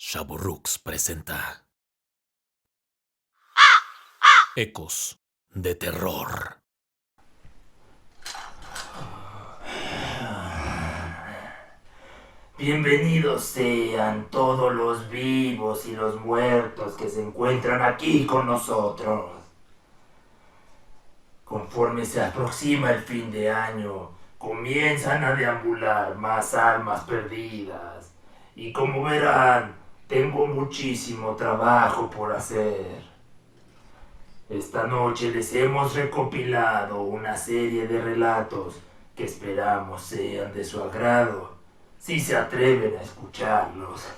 Shaburrux presenta Ecos de Terror. Bienvenidos sean todos los vivos y los muertos que se encuentran aquí con nosotros. Conforme se aproxima el fin de año, comienzan a deambular más almas perdidas. Y como verán, tengo muchísimo trabajo por hacer. Esta noche les hemos recopilado una serie de relatos que esperamos sean de su agrado, si se atreven a escucharlos.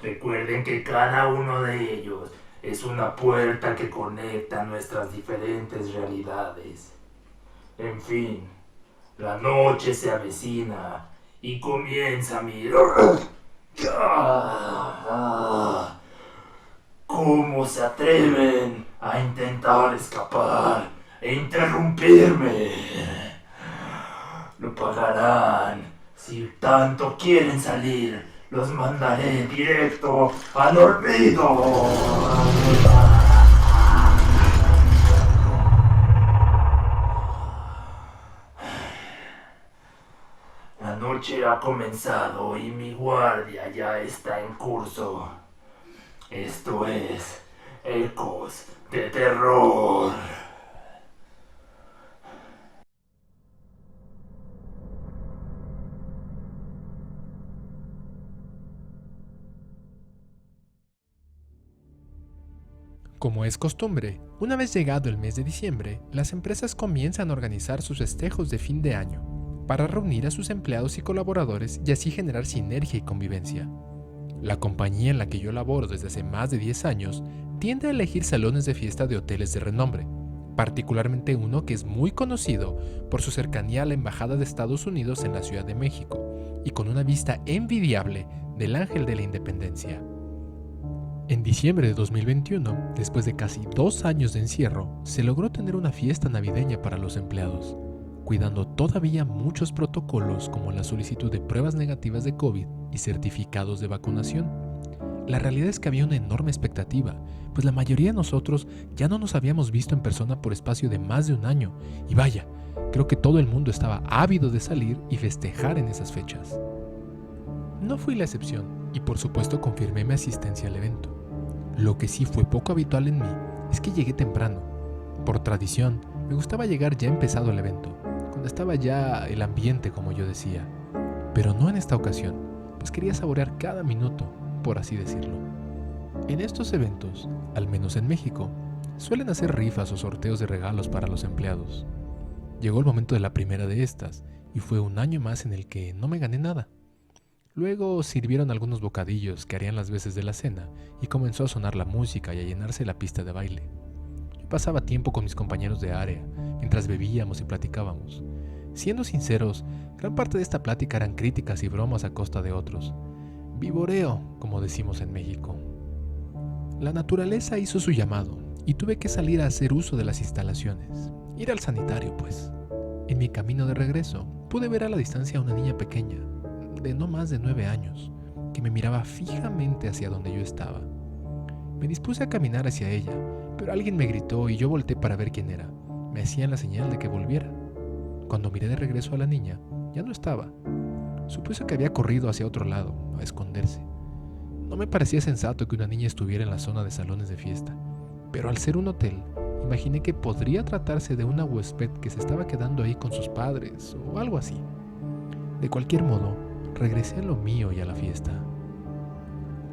Recuerden que cada uno de ellos es una puerta que conecta nuestras diferentes realidades. En fin, la noche se avecina y comienza mi... ¿Cómo se atreven a intentar escapar e interrumpirme? Lo pagarán. Si tanto quieren salir, los mandaré directo al olvido. La noche ha comenzado y mi guardia ya está en curso. Esto es Ecos de Terror. Como es costumbre, una vez llegado el mes de diciembre, las empresas comienzan a organizar sus festejos de fin de año, para reunir a sus empleados y colaboradores y así generar sinergia y convivencia. La compañía en la que yo laboro desde hace más de 10 años tiende a elegir salones de fiesta de hoteles de renombre, particularmente uno que es muy conocido por su cercanía a la Embajada de Estados Unidos en la Ciudad de México y con una vista envidiable del Ángel de la Independencia. En diciembre de 2021, después de casi 2 años de encierro, se logró tener una fiesta navideña para los empleados, cuidando todavía muchos protocolos como la solicitud de pruebas negativas de COVID y certificados de vacunación. La realidad es que había una enorme expectativa, pues la mayoría de nosotros ya no nos habíamos visto en persona por espacio de más de un año, y vaya, creo que todo el mundo estaba ávido de salir y festejar en esas fechas. No fui la excepción, y por supuesto confirmé mi asistencia al evento. Lo que sí fue poco habitual en mí es que llegué temprano. Por tradición, me gustaba llegar ya empezado el evento, cuando estaba ya el ambiente, como yo decía. Pero no en esta ocasión, pues quería saborear cada minuto, por así decirlo. En estos eventos, al menos en México, suelen hacer rifas o sorteos de regalos para los empleados. Llegó el momento de la primera de estas, y fue un año más en el que no me gané nada. Luego sirvieron algunos bocadillos que harían las veces de la cena y comenzó a sonar la música y a llenarse la pista de baile. Yo pasaba tiempo con mis compañeros de área, mientras bebíamos y platicábamos. Siendo sinceros, gran parte de esta plática eran críticas y bromas a costa de otros. Vivoreo, como decimos en México. La naturaleza hizo su llamado y tuve que salir a hacer uso de las instalaciones. Ir al sanitario, pues. En mi camino de regreso, pude ver a la distancia a una niña pequeña, de no más de 9 años, que me miraba fijamente hacia donde yo estaba. Me dispuse a caminar hacia ella, pero alguien me gritó y yo volteé para ver quién era. Me hacían la señal de que volviera. Cuando miré de regreso a la niña, ya no estaba. Supuse que había corrido hacia otro lado, a esconderse. No me parecía sensato que una niña estuviera en la zona de salones de fiesta, pero al ser un hotel, imaginé que podría tratarse de una huésped que se estaba quedando ahí con sus padres o algo así. De cualquier modo, regresé a lo mío y a la fiesta.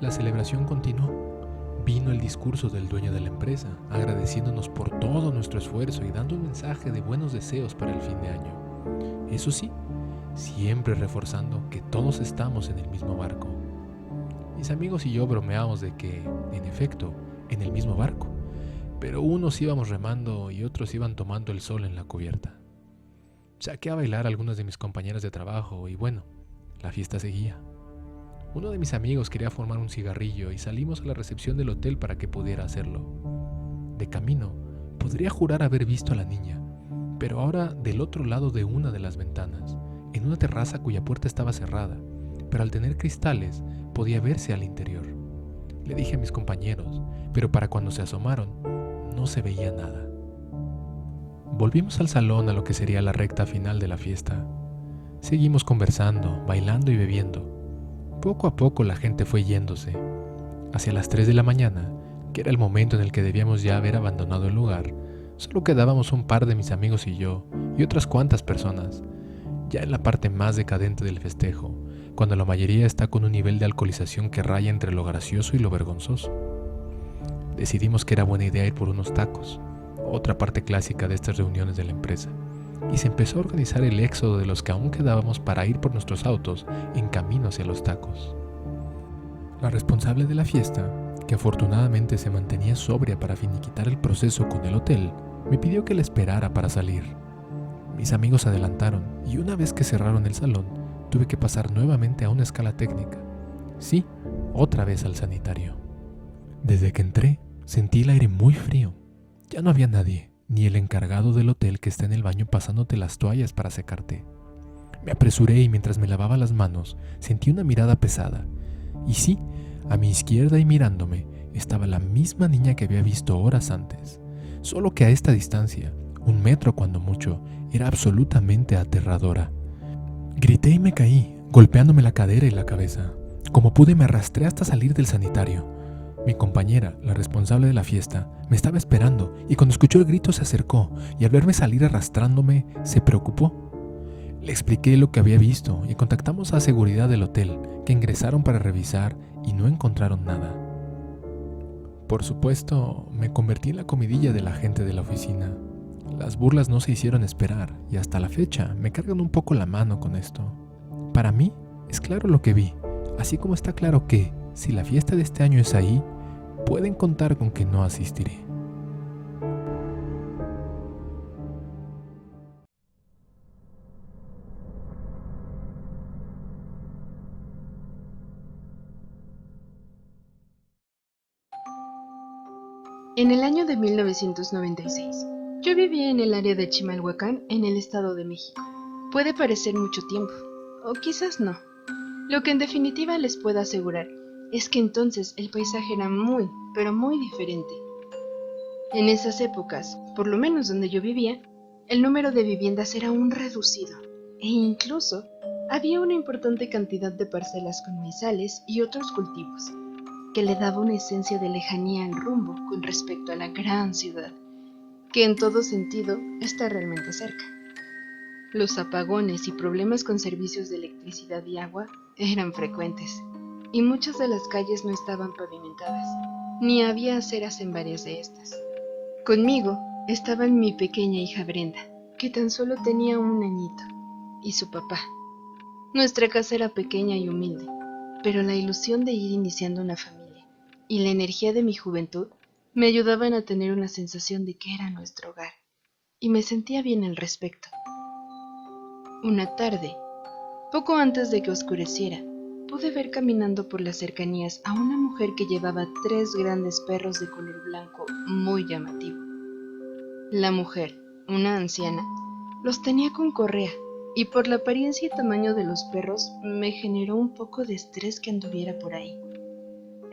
La celebración continuó. Vino el discurso del dueño de la empresa, agradeciéndonos por todo nuestro esfuerzo y dando un mensaje de buenos deseos para el fin de año. Eso sí, siempre reforzando que todos estamos en el mismo barco. Mis amigos y yo bromeamos de que, en efecto, en el mismo barco, pero unos íbamos remando y otros iban tomando el sol en la cubierta. Saqué a bailar a algunas de mis compañeras de trabajo y bueno, la fiesta seguía. Uno de mis amigos quería fumar un cigarrillo y salimos a la recepción del hotel para que pudiera hacerlo. De camino, podría jurar haber visto a la niña, pero ahora del otro lado de una de las ventanas, en una terraza cuya puerta estaba cerrada, pero al tener cristales podía verse al interior. Le dije a mis compañeros, pero para cuando se asomaron, no se veía nada. Volvimos al salón a lo que sería la recta final de la fiesta. Seguimos conversando, bailando y bebiendo. Poco a poco la gente fue yéndose. Hacia las 3 de la mañana, que era el momento en el que debíamos ya haber abandonado el lugar, solo quedábamos un par de mis amigos y yo, y otras cuantas personas, ya en la parte más decadente del festejo, cuando la mayoría está con un nivel de alcoholización que raya entre lo gracioso y lo vergonzoso. Decidimos que era buena idea ir por unos tacos, otra parte clásica de estas reuniones de la empresa, y se empezó a organizar el éxodo de los que aún quedábamos para ir por nuestros autos en camino hacia los tacos. La responsable de la fiesta, que afortunadamente se mantenía sobria para finiquitar el proceso con el hotel, me pidió que la esperara para salir. Mis amigos adelantaron y una vez que cerraron el salón, tuve que pasar nuevamente a una escala técnica. Sí, otra vez al sanitario. Desde que entré, sentí el aire muy frío. Ya no había nadie, ni el encargado del hotel que está en el baño pasándote las toallas para secarte. Me apresuré y mientras me lavaba las manos, sentí una mirada pesada. Y sí, a mi izquierda y mirándome, estaba la misma niña que había visto horas antes. Solo que a esta distancia, 1 metro cuando mucho, era absolutamente aterradora. Grité y me caí, golpeándome la cadera y la cabeza. Como pude me arrastré hasta salir del sanitario. Mi compañera, la responsable de la fiesta, me estaba esperando y cuando escuchó el grito se acercó y al verme salir arrastrándome, se preocupó. Le expliqué lo que había visto y contactamos a seguridad del hotel, que ingresaron para revisar y no encontraron nada. Por supuesto, me convertí en la comidilla de la gente de la oficina. Las burlas no se hicieron esperar y hasta la fecha me cargan un poco la mano con esto. Para mí, es claro lo que vi, así como está claro que, si la fiesta de este año es ahí, pueden contar con que no asistiré. En el año de 1996, yo vivía en el área de Chimalhuacán, en el Estado de México. Puede parecer mucho tiempo, o quizás no. Lo que en definitiva les puedo asegurar es que entonces el paisaje era muy, pero muy diferente. En esas épocas, por lo menos donde yo vivía, el número de viviendas era aún reducido, e incluso había una importante cantidad de parcelas con maizales y otros cultivos, que le daba una esencia de lejanía al rumbo con respecto a la gran ciudad, que en todo sentido está realmente cerca. Los apagones y problemas con servicios de electricidad y agua eran frecuentes, y muchas de las calles no estaban pavimentadas, ni había aceras en varias de estas. Conmigo estaba mi pequeña hija Brenda, que tan solo tenía 1 añito, y su papá. Nuestra casa era pequeña y humilde, pero la ilusión de ir iniciando una familia y la energía de mi juventud me ayudaban a tener una sensación de que era nuestro hogar, y me sentía bien al respecto. Una tarde, poco antes de que oscureciera, pude ver caminando por las cercanías a una mujer que llevaba 3 grandes perros de color blanco muy llamativo. La mujer, una anciana, los tenía con correa, y por la apariencia y tamaño de los perros me generó un poco de estrés que anduviera por ahí.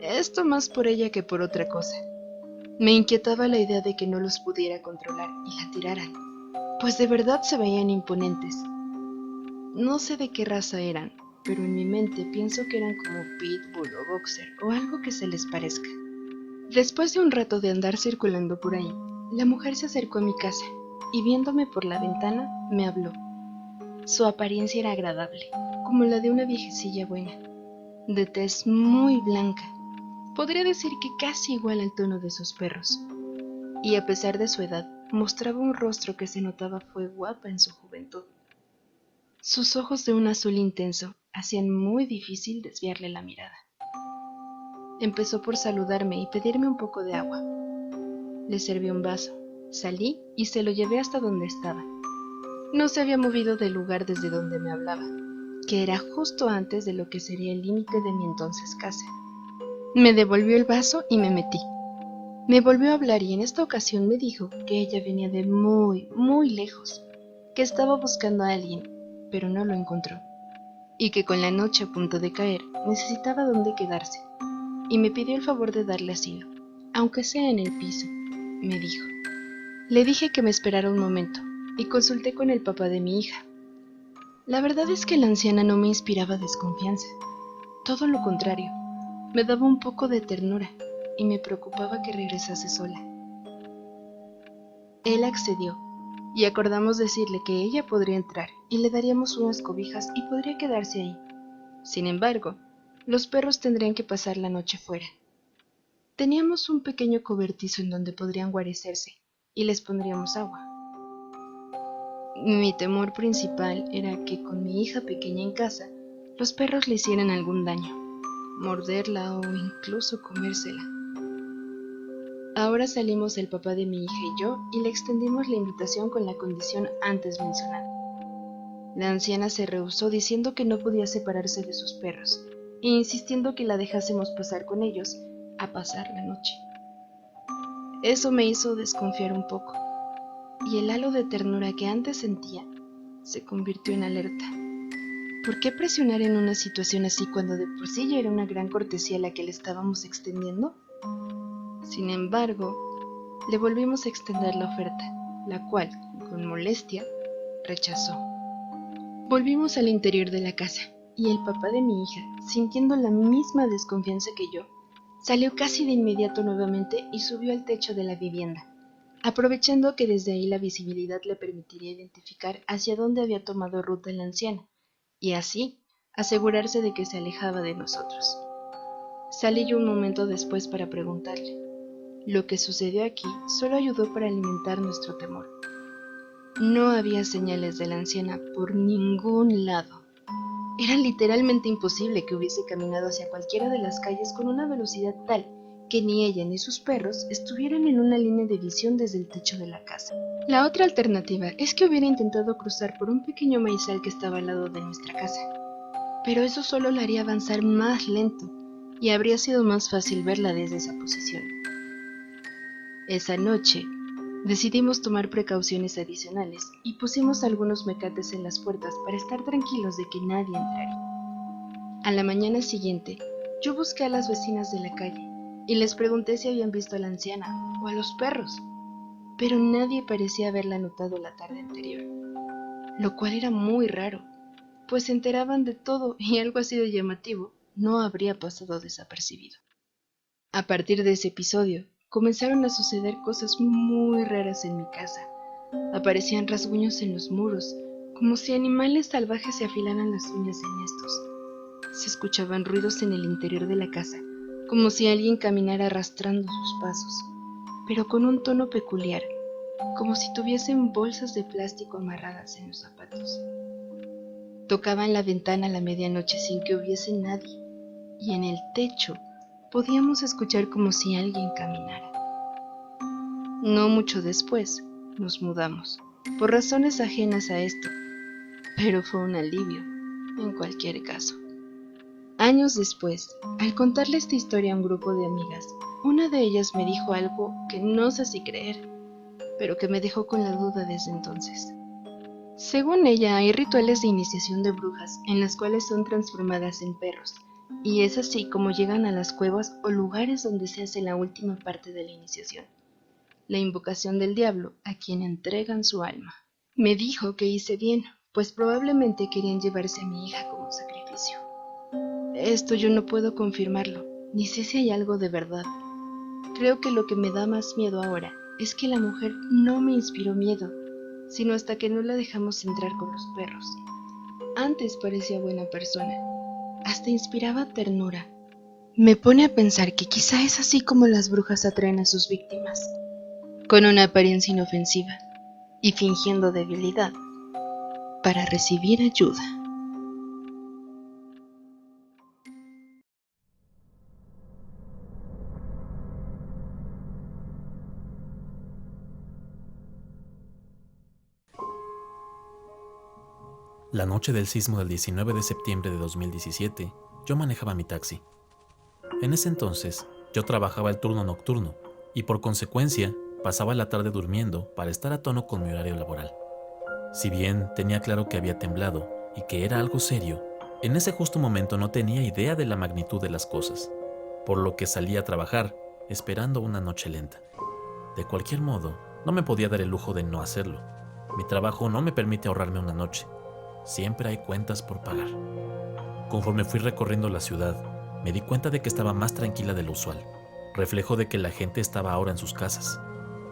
Esto más por ella que por otra cosa. Me inquietaba la idea de que no los pudiera controlar y la tiraran, pues de verdad se veían imponentes. No sé de qué raza eran, pero en mi mente pienso que eran como pitbull o boxer o algo que se les parezca. Después de un rato de andar circulando por ahí, la mujer se acercó a mi casa y viéndome por la ventana me habló. Su apariencia era agradable, como la de una viejecilla buena, de tez muy blanca. Podría decir que casi igual al tono de sus perros. Y a pesar de su edad, mostraba un rostro que se notaba fue guapa en su juventud. Sus ojos de un azul intenso hacían muy difícil desviarle la mirada. Empezó por saludarme y pedirme un poco de agua. Le serví un vaso, salí y se lo llevé hasta donde estaba. No se había movido del lugar desde donde me hablaba, que era justo antes de lo que sería el límite de mi entonces casa. Me devolvió el vaso y me metí. Me volvió a hablar y en esta ocasión me dijo que ella venía de muy, muy lejos, que estaba buscando a alguien, pero no lo encontró. y que con la noche a punto de caer necesitaba dónde quedarse, y me pidió el favor de darle asilo, aunque sea en el piso, me dijo. Le dije que me esperara un momento, y consulté con el papá de mi hija. La verdad es que la anciana no me inspiraba desconfianza, todo lo contrario, me daba un poco de ternura, y me preocupaba que regresase sola. Él accedió, y acordamos decirle que ella podría entrar y le daríamos unas cobijas y podría quedarse ahí. Sin embargo, los perros tendrían que pasar la noche fuera. Teníamos un pequeño cobertizo en donde podrían guarecerse y les pondríamos agua. Mi temor principal era que con mi hija pequeña en casa, los perros le hicieran algún daño, morderla o incluso comérsela. Ahora salimos el papá de mi hija y yo y le extendimos la invitación con la condición antes mencionada. La anciana se rehusó diciendo que no podía separarse de sus perros e insistiendo que la dejásemos pasar con ellos a pasar la noche. Eso me hizo desconfiar un poco y el halo de ternura que antes sentía se convirtió en alerta. ¿Por qué presionar en una situación así cuando de por sí ya era una gran cortesía la que le estábamos extendiendo? Sin embargo, le volvimos a extender la oferta, la cual, con molestia, rechazó. Volvimos al interior de la casa, y el papá de mi hija, sintiendo la misma desconfianza que yo, salió casi de inmediato nuevamente y subió al techo de la vivienda, aprovechando que desde ahí la visibilidad le permitiría identificar hacia dónde había tomado ruta la anciana, y así asegurarse de que se alejaba de nosotros. Salí yo un momento después para preguntarle. Lo que sucedió aquí solo ayudó para alimentar nuestro temor. No había señales de la anciana por ningún lado. Era literalmente imposible que hubiese caminado hacia cualquiera de las calles con una velocidad tal que ni ella ni sus perros estuvieran en una línea de visión desde el techo de la casa. La otra alternativa es que hubiera intentado cruzar por un pequeño maizal que estaba al lado de nuestra casa. Pero eso solo la haría avanzar más lento y habría sido más fácil verla desde esa posición. Esa noche, decidimos tomar precauciones adicionales y pusimos algunos mecates en las puertas para estar tranquilos de que nadie entraría. A la mañana siguiente, yo busqué a las vecinas de la calle y les pregunté si habían visto a la anciana o a los perros, pero nadie parecía haberla notado la tarde anterior, lo cual era muy raro, pues se enteraban de todo y algo así de llamativo no habría pasado desapercibido. A partir de ese episodio, comenzaron a suceder cosas muy raras en mi casa. Aparecían rasguños en los muros, como si animales salvajes se afilaran las uñas en estos. Se escuchaban ruidos en el interior de la casa, como si alguien caminara arrastrando sus pasos, pero con un tono peculiar, como si tuviesen bolsas de plástico amarradas en los zapatos. Tocaban la ventana a la medianoche sin que hubiese nadie, y en el techo podíamos escuchar como si alguien caminara. No mucho después, nos mudamos, por razones ajenas a esto, pero fue un alivio, en cualquier caso. Años después, al contarle esta historia a un grupo de amigas, una de ellas me dijo algo que no sé si creer, pero que me dejó con la duda desde entonces. Según ella, hay rituales de iniciación de brujas en las cuales son transformadas en perros, y es así como llegan a las cuevas o lugares donde se hace la última parte de la iniciación, la invocación del diablo a quien entregan su alma. Me dijo que hice bien, pues probablemente querían llevarse a mi hija como sacrificio. Esto yo no puedo confirmarlo, ni sé si hay algo de verdad. Creo que lo que me da más miedo ahora es que la mujer no me inspiró miedo, sino hasta que no la dejamos entrar con los perros. Antes parecía buena persona, hasta inspiraba ternura. Me pone a pensar que quizá es así como las brujas atraen a sus víctimas, con una apariencia inofensiva y fingiendo debilidad para recibir ayuda. La noche del sismo del 19 de septiembre de 2017, yo manejaba mi taxi. En ese entonces, yo trabajaba el turno nocturno y por consecuencia pasaba la tarde durmiendo para estar a tono con mi horario laboral. Si bien tenía claro que había temblado y que era algo serio, En ese justo momento no tenía idea de la magnitud de las cosas, por lo que salí a trabajar, esperando una noche lenta. De cualquier modo, no me podía dar el lujo de no hacerlo. Mi trabajo no me permite ahorrarme una noche. Siempre hay cuentas por pagar. Conforme fui recorriendo la ciudad, me di cuenta de que estaba más tranquila de lo usual, reflejo de que la gente estaba ahora en sus casas.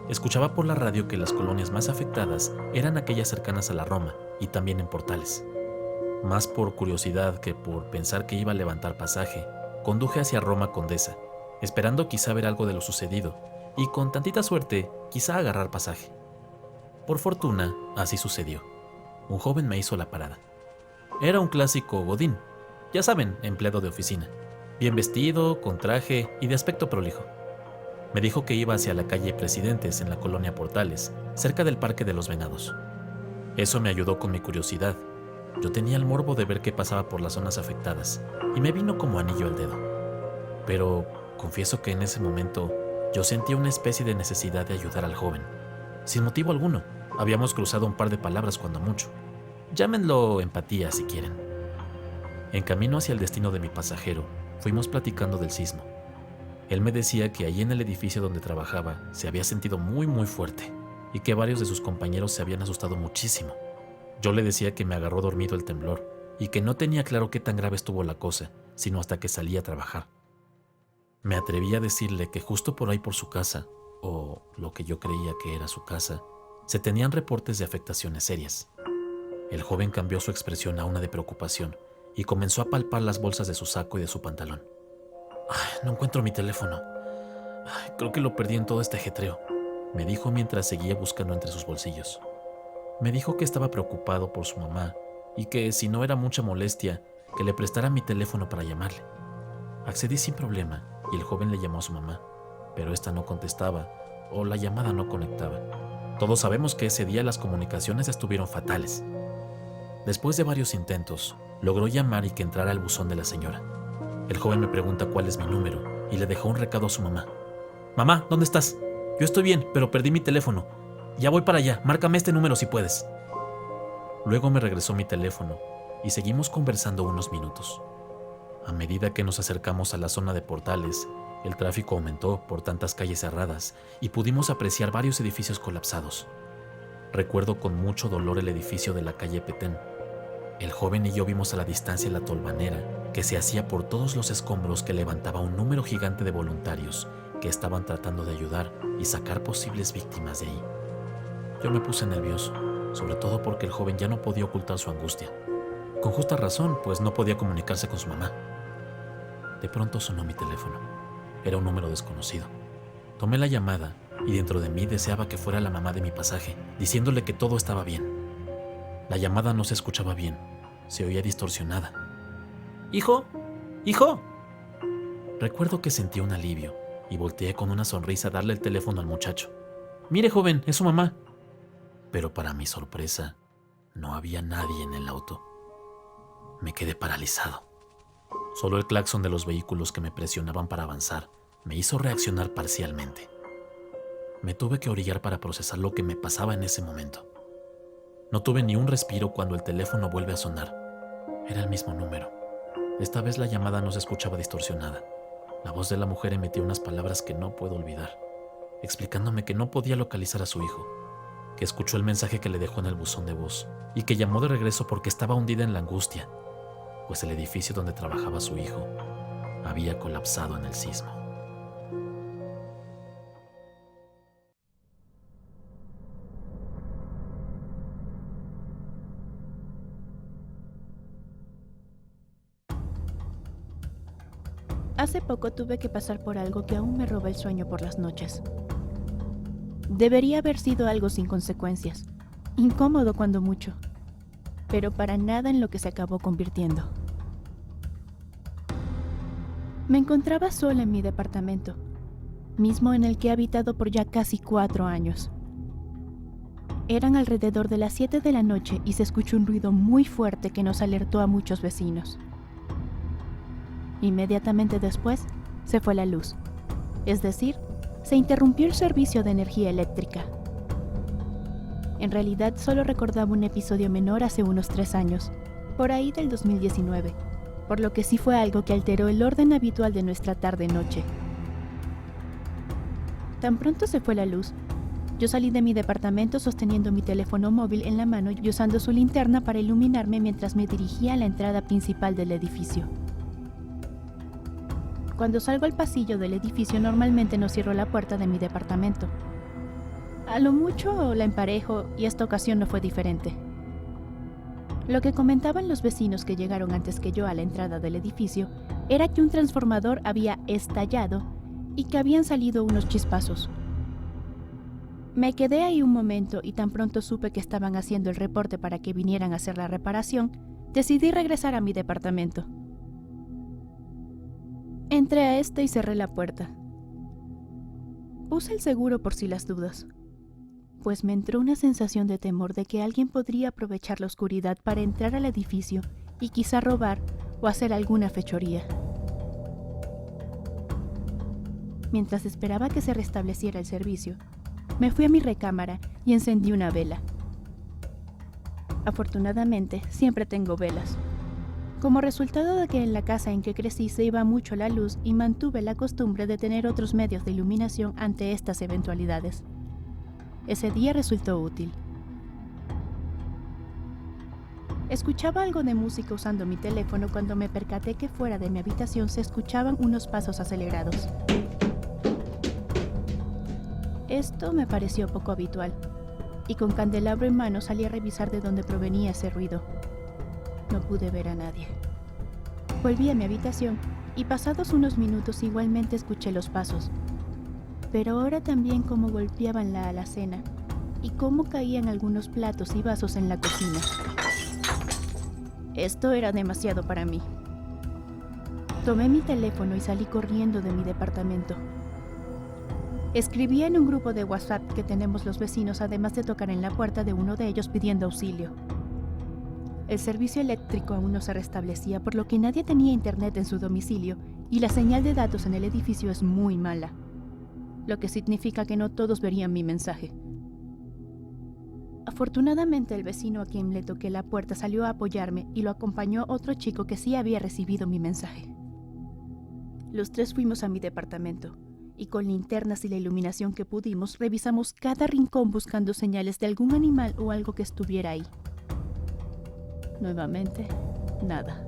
Escuchaba por la radio que las colonias más afectadas eran aquellas cercanas a la Roma y también en Portales. Más por curiosidad que por pensar que iba a levantar pasaje, conduje hacia Roma Condesa, esperando quizá ver algo de lo sucedido y con tantita suerte quizá agarrar pasaje. Por fortuna, así sucedió. Un joven me hizo la parada. Era un clásico godín, ya saben, empleado de oficina, bien vestido, con traje y de aspecto prolijo. Me dijo que iba hacia la calle Presidentes en la colonia Portales, cerca del Parque de los Venados. Eso me ayudó con mi curiosidad. Yo tenía el morbo de ver qué pasaba por las zonas afectadas y me vino como anillo al dedo. Pero confieso que en ese momento yo sentía una especie de necesidad de ayudar al joven. Sin motivo alguno, habíamos cruzado un par de palabras cuando mucho. Llámenlo empatía si quieren. En camino hacia el destino de mi pasajero, fuimos platicando del sismo. Él me decía que allí en el edificio donde trabajaba se había sentido muy fuerte y que varios de sus compañeros se habían asustado muchísimo. Yo le decía que me agarró dormido el temblor y que no tenía claro qué tan grave estuvo la cosa, sino hasta que salí a trabajar. Me atreví a decirle que justo por ahí por su casa, o lo que yo creía que era su casa, se tenían reportes de afectaciones serias. El joven cambió su expresión a una de preocupación y comenzó a palpar las bolsas de su saco y de su pantalón. No encuentro mi teléfono. Creo que lo perdí en todo este ajetreo, me dijo mientras seguía buscando entre sus bolsillos. Me dijo que estaba preocupado por su mamá y que si no era mucha molestia, que le prestara mi teléfono para llamarle. Accedí sin problema y el joven le llamó a su mamá, pero esta no contestaba o la llamada no conectaba. Todos sabemos que ese día las comunicaciones estuvieron fatales. Después de varios intentos, logró llamar y que entrara al buzón de la señora. El joven me pregunta cuál es mi número y le dejó un recado a su mamá. Mamá, ¿dónde estás? Yo estoy bien, pero perdí mi teléfono. Ya voy para allá, márcame este número si puedes. Luego me regresó mi teléfono y seguimos conversando unos minutos. A medida que nos acercamos a la zona de Portales, el tráfico aumentó por tantas calles cerradas y pudimos apreciar varios edificios colapsados. Recuerdo con mucho dolor el edificio de la calle Petén. El joven y yo vimos a la distancia la tolvanera que se hacía por todos los escombros que levantaba un número gigante de voluntarios que estaban tratando de ayudar y sacar posibles víctimas de ahí. Yo me puse nervioso, sobre todo porque el joven ya no podía ocultar su angustia. Con justa razón, pues no podía comunicarse con su mamá. De pronto sonó mi teléfono. Era un número desconocido. Tomé la llamada y dentro de mí deseaba que fuera la mamá de mi pasaje, diciéndole que todo estaba bien. La llamada no se escuchaba bien, se oía distorsionada. ¡Hijo! ¡Hijo! Recuerdo que sentí un alivio y volteé con una sonrisa a darle el teléfono al muchacho. «Mire, joven, es su mamá». Pero para mi sorpresa, no había nadie en el auto. Me quedé paralizado. Solo el claxon de los vehículos que me presionaban para avanzar me hizo reaccionar parcialmente. Me tuve que orillar para procesar lo que me pasaba en ese momento. No tuve ni un respiro cuando el teléfono vuelve a sonar. Era el mismo número. Esta vez la llamada no se escuchaba distorsionada. La voz de la mujer emitía unas palabras que no puedo olvidar, explicándome que no podía localizar a su hijo, que escuchó el mensaje que le dejó en el buzón de voz y que llamó de regreso porque estaba hundida en la angustia, pues el edificio donde trabajaba su hijo había colapsado en el sismo. Hace poco tuve que pasar por algo que aún me roba el sueño por las noches. Debería haber sido algo sin consecuencias, incómodo cuando mucho, pero para nada en lo que se acabó convirtiendo. Me encontraba sola en mi departamento, mismo en el que he habitado por ya casi 4 años. Eran alrededor de las 7 de la noche y se escuchó un ruido muy fuerte que nos alertó a muchos vecinos. Inmediatamente después, se fue la luz, es decir, se interrumpió el servicio de energía eléctrica. En realidad, solo recordaba un episodio menor hace unos 3 años, por ahí del 2019, por lo que sí fue algo que alteró el orden habitual de nuestra tarde-noche. Tan pronto se fue la luz, yo salí de mi departamento sosteniendo mi teléfono móvil en la mano y usando su linterna para iluminarme mientras me dirigía a la entrada principal del edificio. Cuando salgo al pasillo del edificio normalmente no cierro la puerta de mi departamento. A lo mucho la emparejo y esta ocasión no fue diferente. Lo que comentaban los vecinos que llegaron antes que yo a la entrada del edificio era que un transformador había estallado y que habían salido unos chispazos. Me quedé ahí un momento y tan pronto supe que estaban haciendo el reporte para que vinieran a hacer la reparación, decidí regresar a mi departamento. Entré a este y cerré la puerta. Puse el seguro por si las dudas, pues me entró una sensación de temor de que alguien podría aprovechar la oscuridad para entrar al edificio y quizá robar o hacer alguna fechoría. Mientras esperaba que se restableciera el servicio, me fui a mi recámara y encendí una vela. Afortunadamente, siempre tengo velas. Como resultado de que en la casa en que crecí se iba mucho la luz y mantuve la costumbre de tener otros medios de iluminación ante estas eventualidades. Ese día resultó útil. Escuchaba algo de música usando mi teléfono cuando me percaté que fuera de mi habitación se escuchaban unos pasos acelerados. Esto me pareció poco habitual, y con candelabro en mano salí a revisar de dónde provenía ese ruido. No pude ver a nadie. Volví a mi habitación y pasados unos minutos igualmente escuché los pasos, pero ahora también cómo golpeaban la alacena y cómo caían algunos platos y vasos en la cocina. Esto era demasiado para mí. Tomé mi teléfono y salí corriendo de mi departamento. Escribí en un grupo de WhatsApp que tenemos los vecinos, además de tocar en la puerta de uno de ellos pidiendo auxilio. El servicio eléctrico aún no se restablecía, por lo que nadie tenía internet en su domicilio y la señal de datos en el edificio es muy mala, lo que significa que no todos verían mi mensaje. Afortunadamente, el vecino a quien le toqué la puerta salió a apoyarme y lo acompañó otro chico que sí había recibido mi mensaje. Los tres fuimos a mi departamento y con linternas y la iluminación que pudimos revisamos cada rincón buscando señales de algún animal o algo que estuviera ahí. Nuevamente, nada.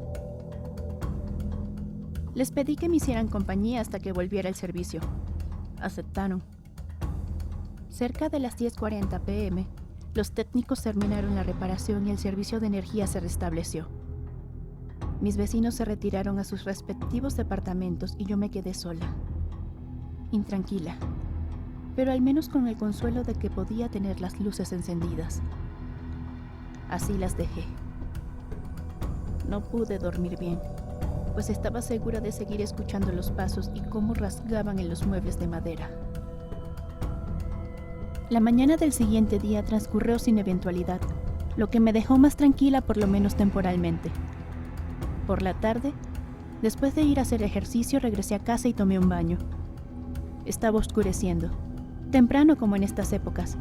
Les pedí que me hicieran compañía hasta que volviera el servicio. Aceptaron. Cerca de las 10:40 p.m., los técnicos terminaron la reparación y el servicio de energía se restableció. Mis vecinos se retiraron a sus respectivos departamentos y yo me quedé sola. Intranquila, pero al menos con el consuelo de que podía tener las luces encendidas. Así las dejé. No pude dormir bien, pues estaba segura de seguir escuchando los pasos y cómo rasgaban en los muebles de madera. La mañana del siguiente día transcurrió sin eventualidad, lo que me dejó más tranquila por lo menos temporalmente. Por la tarde, después de ir a hacer ejercicio, regresé a casa y tomé un baño. Estaba oscureciendo, temprano como en estas épocas,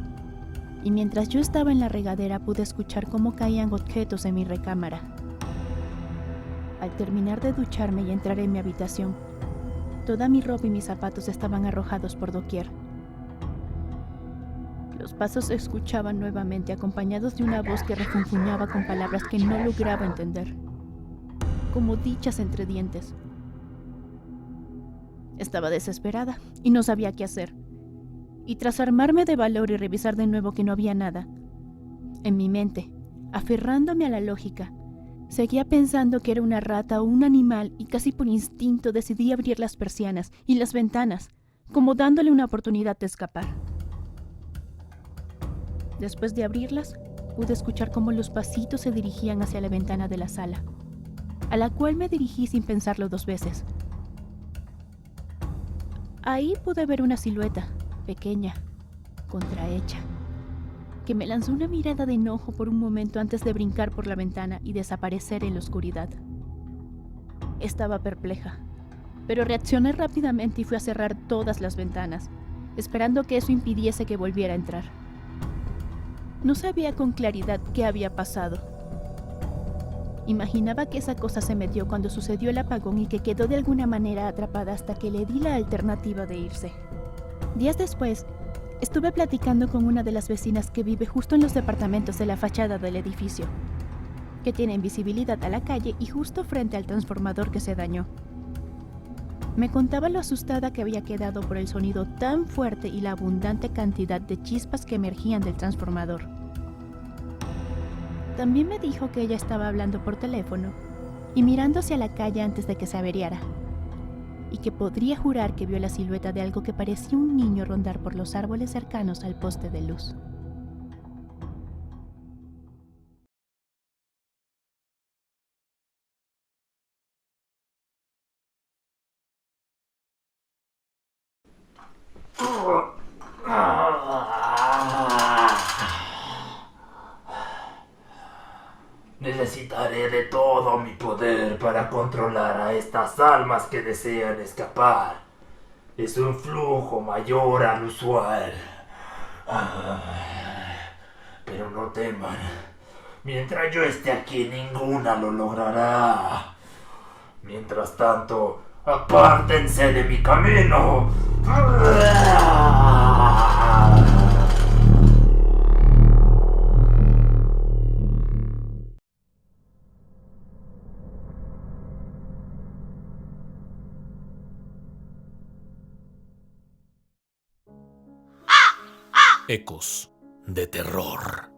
y mientras yo estaba en la regadera pude escuchar cómo caían objetos en mi recámara. Al terminar de ducharme y entrar en mi habitación, toda mi ropa y mis zapatos estaban arrojados por doquier. Los pasos se escuchaban nuevamente, acompañados de una voz que refunfuñaba con palabras que no lograba entender, como dichas entre dientes. Estaba desesperada y no sabía qué hacer. Y tras armarme de valor y revisar de nuevo que no había nada, en mi mente, aferrándome a la lógica, seguía pensando que era una rata o un animal y casi por instinto decidí abrir las persianas y las ventanas, como dándole una oportunidad de escapar. Después de abrirlas, pude escuchar cómo los pasitos se dirigían hacia la ventana de la sala, a la cual me dirigí sin pensarlo dos veces. Ahí pude ver una silueta, pequeña, contrahecha, que me lanzó una mirada de enojo por un momento antes de brincar por la ventana y desaparecer en la oscuridad. Estaba perpleja, pero reaccioné rápidamente y fui a cerrar todas las ventanas, esperando que eso impidiese que volviera a entrar. No sabía con claridad qué había pasado. Imaginaba que esa cosa se metió cuando sucedió el apagón y que quedó de alguna manera atrapada hasta que le di la alternativa de irse. Días después, estuve platicando con una de las vecinas que vive justo en los departamentos de la fachada del edificio, que tienen visibilidad a la calle y justo frente al transformador que se dañó. Me contaba lo asustada que había quedado por el sonido tan fuerte y la abundante cantidad de chispas que emergían del transformador. También me dijo que ella estaba hablando por teléfono y mirando hacia la calle antes de que se averiara, y que podría jurar que vio la silueta de algo que parecía un niño rondar por los árboles cercanos al poste de luz. Necesitaré de todo mi poder para controlar a estas almas que desean escapar. Es un flujo mayor al usual. Pero no teman. Mientras yo esté aquí, ninguna lo logrará. Mientras tanto, apártense de mi camino. Ecos de terror.